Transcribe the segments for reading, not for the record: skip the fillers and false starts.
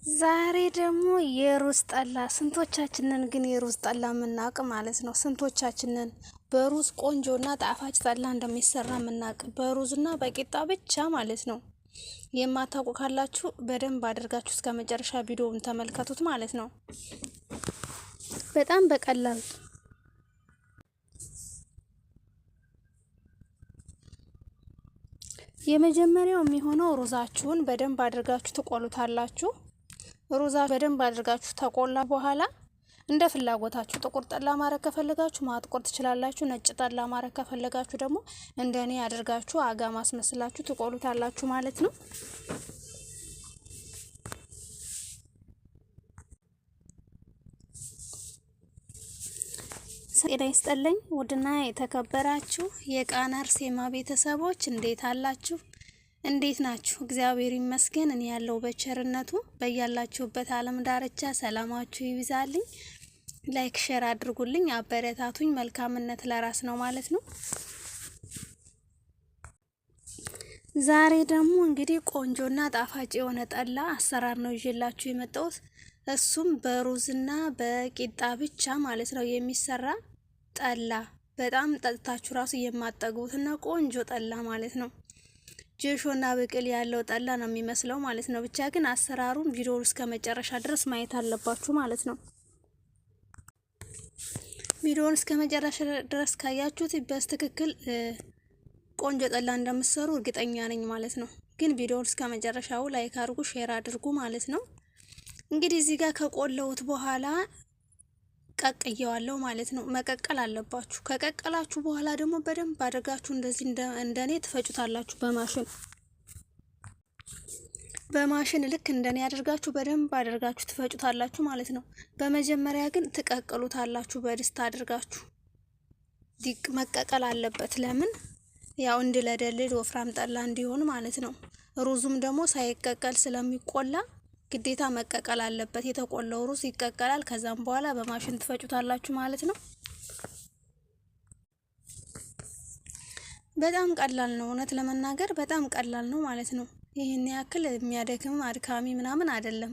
ዛሬ ደግሞ የሩዝ ጠላ። ስንቶቻችንን ግን የሩዝ ጠላ የምናውቅ ማለት ነው? ስንቶቻችንን በሩዝ ቆንጆና ጣፋጭ ጠላ እንደሚሰራ የምናውቅ በሩዝና በቂጣ ብቻ ማለት ነው። የማታውቁ ካላችሁ በደንብ አድርጋችሁ እስከ መጨረሻ ቪዲዮውን ተመልከቱት ማለት ነው። በጣም በቀላል የመጀመሪያው የሚሆነው ሩዛችሁን በደንብ አድርጋችሁ ትቆሉታላችሁ። ሩዛ በደንብ አድርጋችሁ ተቆላ በኋላ እንደ ፍላጎታችሁ ጥቁር ጠላ ማረግ ከፈለጋችሁ ማጥቆር ትችላላችሁ። ነጭ ጠላ ማረግ ከፈለጋችሁ ደግሞ እንደኔ አድርጋችሁ አጋ ማስመስላችሁ ትቆሉታላችሁ ማለት ነው። ጤና ይስጥልኝ ውድና የተከበራችሁ የቃና አርሴማ ቤተሰቦች እንዴት አላችሁ? እንዴት ናችሁ? እግዚአብሔር ይመስገን እኔ ያለው በቸርነቱ። በያላችሁበት ዓለም ዳርቻ ሰላማችሁ ይብዛልኝ። ላይክ ሼር አድርጉልኝ፣ አበረታቱኝ። መልካምነት ለራስ ነው ማለት ነው። ዛሬ ደግሞ እንግዲህ ቆንጆና ጣፋጭ የሆነ ጠላ አሰራር ነው ይዤላችሁ የመጣሁት። እሱም በሩዝና በቂጣ ብቻ ማለት ነው የሚሰራ ጠላ። በጣም ጠጥታችሁ ራሱ የማጠግቡትና ቆንጆ ጠላ ማለት ነው። ጄሾና ብቅል ያለው ጠላ ነው የሚመስለው ማለት ነው። ብቻ ግን አሰራሩን ቪዲዮውን እስከ መጨረሻ ድረስ ማየት አለባችሁ ማለት ነው። ቪዲዮውን እስከ መጨረሻ ድረስ ካያችሁት በትክክል ቆንጆ ጠላ እንደምትሰሩ እርግጠኛ ነኝ ማለት ነው። ግን ቪዲዮውን እስከ መጨረሻው ላይክ አድርጉ፣ ሼር አድርጉ ማለት ነው። እንግዲህ እዚህ ጋር ከቆለውት በኋላ ቀቅየዋለሁ ማለት ነው። መቀቀል አለባችሁ። ከቀቀላችሁ በኋላ ደግሞ በደንብ አድርጋችሁ እንደዚህ እንደኔ ትፈጩታላችሁ በማሽን ልክ እንደኔ አድርጋችሁ በደንብ አድርጋችሁ ትፈጩታላችሁ ማለት ነው። በመጀመሪያ ግን ትቀቅሉታላችሁ በድስት አድርጋችሁ። ዲቅ መቀቀል አለበት። ለምን? ያው እንዲለደልድ ወፍራም ጠላ እንዲሆን ማለት ነው። ሩዙም ደግሞ ሳይቀቀል ስለሚቆላ ግዴታ መቀቀል አለበት። የተቆላው ሩዝ ይቀቀላል። ከዛም በኋላ በማሽን ትፈጩታላችሁ ማለት ነው። በጣም ቀላል ነው። እውነት ለመናገር በጣም ቀላል ነው ማለት ነው። ይሄን ያክል የሚያደክም አድካሚ ምናምን አይደለም።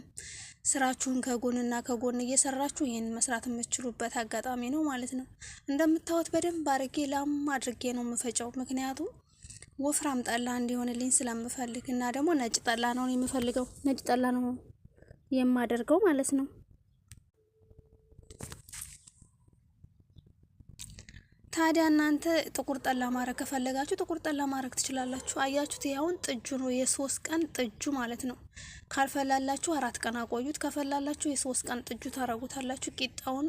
ስራችሁን ከጎንና ከጎን እየሰራችሁ ይሄን መስራት የምትችሉበት አጋጣሚ ነው ማለት ነው። እንደምታዩት በደንብ አድርጌ ላም አድርጌ ነው የምፈጨው። ምክንያቱም ወፍራም ጠላ እንዲሆንልኝ ስለምፈልግ እና ደግሞ ነጭ ጠላ ነው የምፈልገው። ነጭ ጠላ ነው የማደርገው ማለት ነው። ታዲያ እናንተ ጥቁር ጠላ ማረግ ከፈለጋችሁ ጥቁር ጠላ ማረግ ትችላላችሁ። አያችሁት? ያውን ጥጁ ነው የ3 ቀን ጥጁ ማለት ነው። ካልፈላላችሁ 4 ቀን አቆዩት። ከፈላላችሁ የ3 ቀን ጥጁ ታረጉታላችሁ። ቂጣውን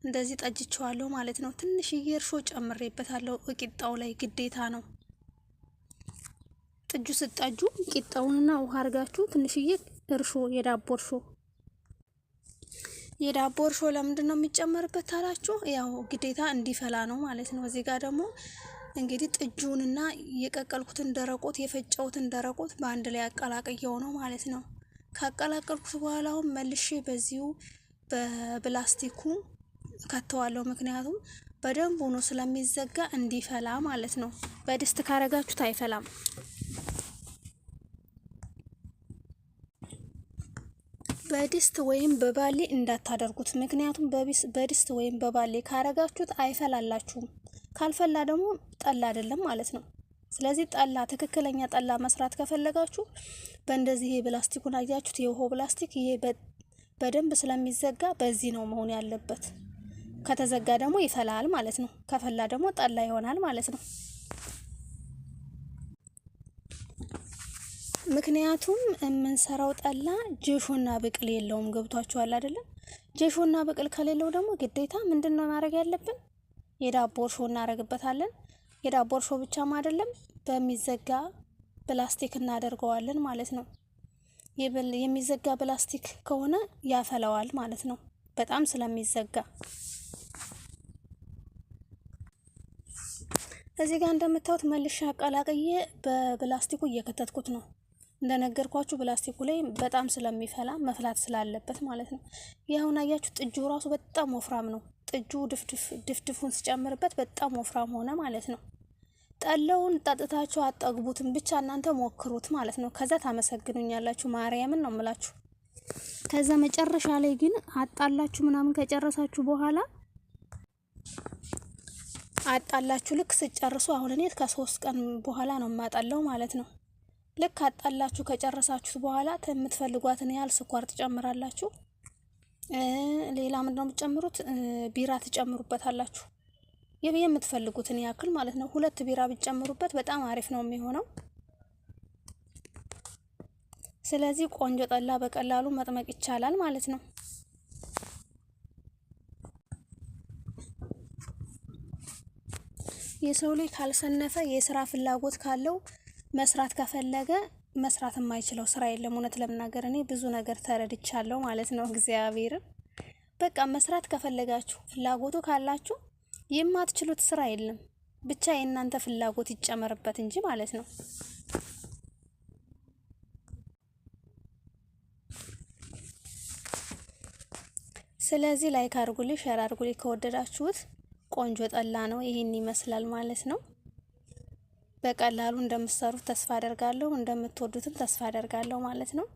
እንደዚህ ጠጅቸዋለሁ ማለት ነው። ትንሽዬ እርሾ ጨምሬበታለሁ ቂጣው ላይ ግዴታ ነው። ጥጁ ስጣጁ ቂጣውንና ውሃ አርጋችሁ ትንሽዬ እርሾ የዳቦ እርሾ ለምንድን ነው የሚጨመርበት ታላችሁ? ያው ግዴታ እንዲፈላ ነው ማለት ነው። እዚህ ጋር ደግሞ እንግዲህ ጥጁንና የቀቀልኩትን ደረቆት የፈጨውትን ደረቆት በአንድ ላይ አቀላቅየው ነው ማለት ነው። ካቀላቀልኩት በኋላ አሁን መልሼ በዚሁ በፕላስቲኩ ከተዋለው። ምክንያቱም በደንብ ሆኖ ስለሚዘጋ እንዲፈላ ማለት ነው። በድስት ካረጋችሁት አይፈላም። በድስት ወይም በባሌ እንዳታደርጉት። ምክንያቱም በድስት ወይም በባሌ ካረጋችሁት አይፈላላችሁም። ካልፈላ ደግሞ ጠላ አይደለም ማለት ነው። ስለዚህ ጠላ ትክክለኛ ጠላ መስራት ከፈለጋችሁ በእንደዚህ የፕላስቲኩን አያችሁት፣ የውሃው ፕላስቲክ ይሄ በደንብ ስለሚዘጋ በዚህ ነው መሆን ያለበት። ከተዘጋ ደግሞ ይፈላል ማለት ነው። ከፈላ ደግሞ ጠላ ይሆናል ማለት ነው። ምክንያቱም የምንሰራው ጠላ ጄሾና ብቅል የለውም። ገብቷችኋል አይደለም? ጄሾና ብቅል ከሌለው ደግሞ ግዴታ ምንድነው ማድረግ ያለብን? የዳቦ እርሾ እናደርግበታለን። የዳቦ እርሾ ብቻም አይደለም በሚዘጋ ፕላስቲክ እናደርገዋለን ማለት ነው። የሚዘጋ ፕላስቲክ ከሆነ ያፈላዋል ማለት ነው፣ በጣም ስለሚዘጋ። እዚህ ጋር እንደምታዩት መልሻ አቀላቅዬ በፕላስቲኩ እየከተትኩት ነው። እንደነገርኳችሁ ፕላስቲኩ ላይ በጣም ስለሚፈላ መፍላት ስላለበት ማለት ነው። ይሄውን አያችሁ፣ ጥጁ ራሱ በጣም ወፍራም ነው። ጥጁ ድፍድፉን ሲጨምርበት በጣም ወፍራም ሆነ ማለት ነው። ጠላውን ጠጥታችሁ አጠግቡትም፣ ብቻ እናንተ ሞክሩት ማለት ነው። ከዛ ታመሰግኑኛላችሁ። ማርያምን ነው የምላችሁ። ከዛ መጨረሻ ላይ ግን አጣላችሁ ምናምን ከጨረሳችሁ በኋላ አጣላችሁ ልክ ስጨርሱ አሁን እኔ ከ3 ቀን በኋላ ነው ማጣለው ማለት ነው። ልክ አጣላችሁ ከጨረሳችሁ በኋላ የምትፈልጓትን ያህል ስኳር ትጨምራላችሁ። ሌላ ምንድነው የምትጨምሩት? ቢራ ትጨምሩበታላችሁ የምትፈልጉትን ያክል ማለት ነው። 2 ቢራ ብትጨምሩበት በጣም አሪፍ ነው የሚሆነው። ስለዚህ ቆንጆ ጠላ በቀላሉ መጥመቅ ይቻላል ማለት ነው። የሰው ልጅ ካልሰነፈ የስራ ፍላጎት ካለው መስራት ከፈለገ መስራት የማይችለው ስራ የለም። እውነት ለመናገር እኔ ብዙ ነገር ተረድቻለሁ ማለት ነው። እግዚአብሔርን በቃ መስራት ከፈለጋችሁ ፍላጎቱ ካላችሁ የማትችሉት ስራ የለም። ብቻ የእናንተ ፍላጎት ይጨመርበት እንጂ ማለት ነው። ስለዚህ ላይክ አድርጉልኝ፣ ሼር አድርጉልኝ ከወደዳችሁት። ቆንጆ ጠላ ነው፣ ይሄን ይመስላል ማለት ነው። በቀላሉ እንደምትሰሩት ተስፋ አደርጋለሁ፣ እንደምትወዱትም ተስፋ አደርጋለሁ ማለት ነው።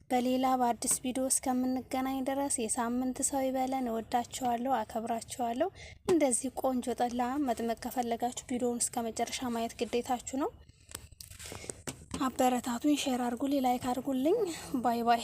በሌላ በአዲስ ቪዲዮ እስከምንገናኝ ድረስ የሳምንት ሰው ይበለን። እወዳችኋለሁ፣ አከብራችኋለሁ። እንደዚህ ቆንጆ ጠላ መጥመቅ ከፈለጋችሁ ቪዲዮውን እስከመጨረሻ ማየት ግዴታችሁ ነው። አበረታቱኝ፣ ሼር አድርጉልኝ፣ ላይክ አድርጉልኝ። ባይ ባይ።